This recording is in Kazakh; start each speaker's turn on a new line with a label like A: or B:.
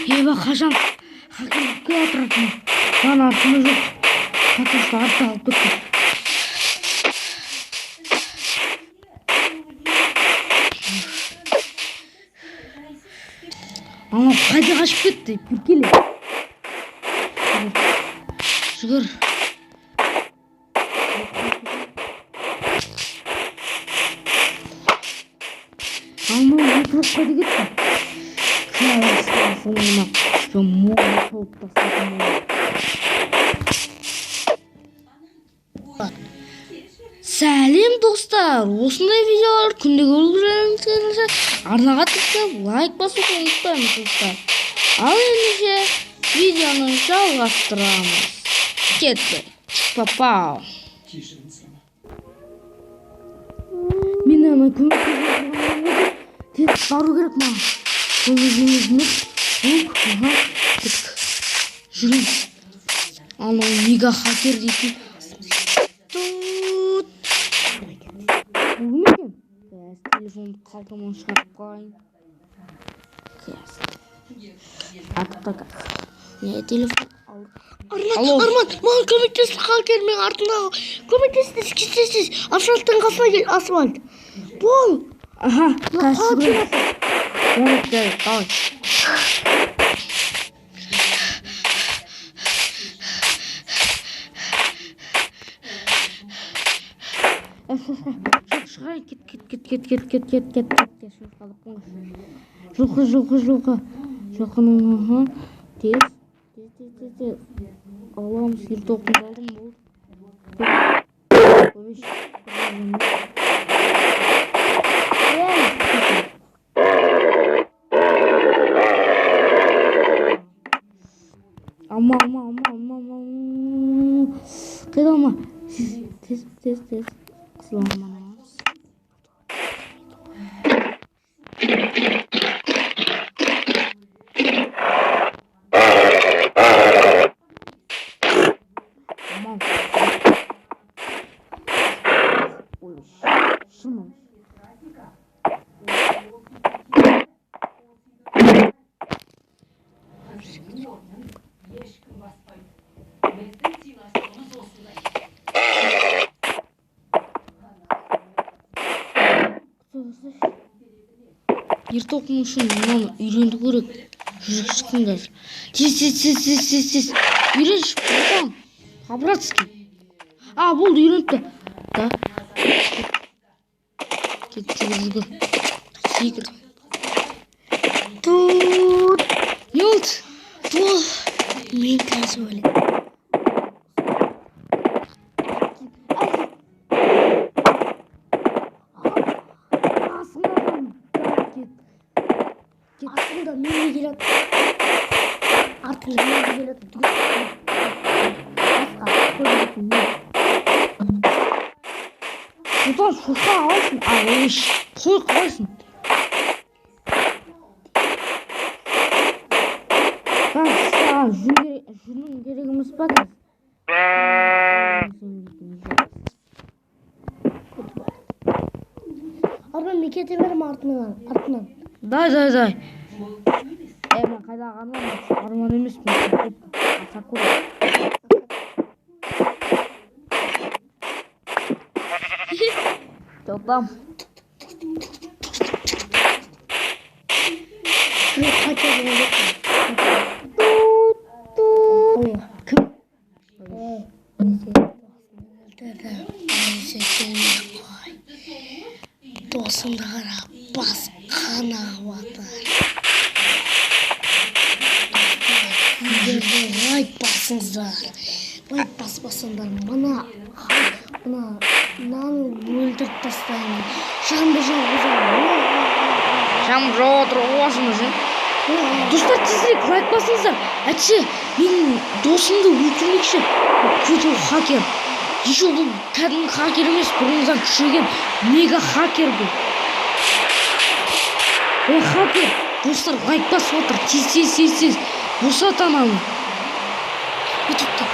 A: Еба қашан хакерлік келіп отыратын. Lan артында жоқ. Қатысты артта алып кетті. Ана қайда қашып кетті? Bir келе. Шүгір. Ана микрофон қайда кетті? Сонына şu mor soğuk tasarım. Сәлем достар, осындай видеолар күнде көргеніңізге арнаға tıklayып лайк басуды ұмытпаңыз достар. Ал ендеше видеоны жалғастырамыз. Кетті. Папау. Мен ана көмекке тез бару керек маған. Көмегіңізді ага, жүрін. Анау мега хакер дейтін. Бұл кім екен? Телефонды қалтаман шығарып қойын. Так. Не телефон алды. Арман, маған көмектесті хакер, мен артындағы. Көмектесті, кестесіз. Асфальттың қасына кел, асфальт. Бол. Аха, қасына. Жарық, қалай. Шығай, кет. Жылқының, тез. Алам, сиыр тоқымды алдым болды. Ama. Kıyılma. Tez. Kısılamanız. Tamam. Şunu. Ертоқның үшін мынаны үйренді көрек. Жүрік шықыңдар. Тез. Үйренші, братан. По-братски. Болды, үйреніпті. Да. Кет, жүгір. Секір. Тут. Не болды? Тут. Мен қазір өлі. Артында мен келеді. Бұдан шоқа аласың, өш. Қой қалайсың. Жүрінің керек емес па кәз? Арман, мен кете берем артынан. Дай. Мен қайдағы арман емес пен. Сакура. Тоқтам. Кім? Досымды қара басқаны ауатыр. Лайк басыңыздар. Мынаны өлтіріп тастаймын. Шамды жауғызамын. Достар, тезірек лайк басыңыздар. Әйтсе, менің досымды өлтірмекші. Көтел хакер. Еще бұл кәдімгі хакер емес, бұрынғыдан күшейген мега хакер бұл. Хакер, достар, лайк басып отыр. Тез. Босат ананы. Өтіпті.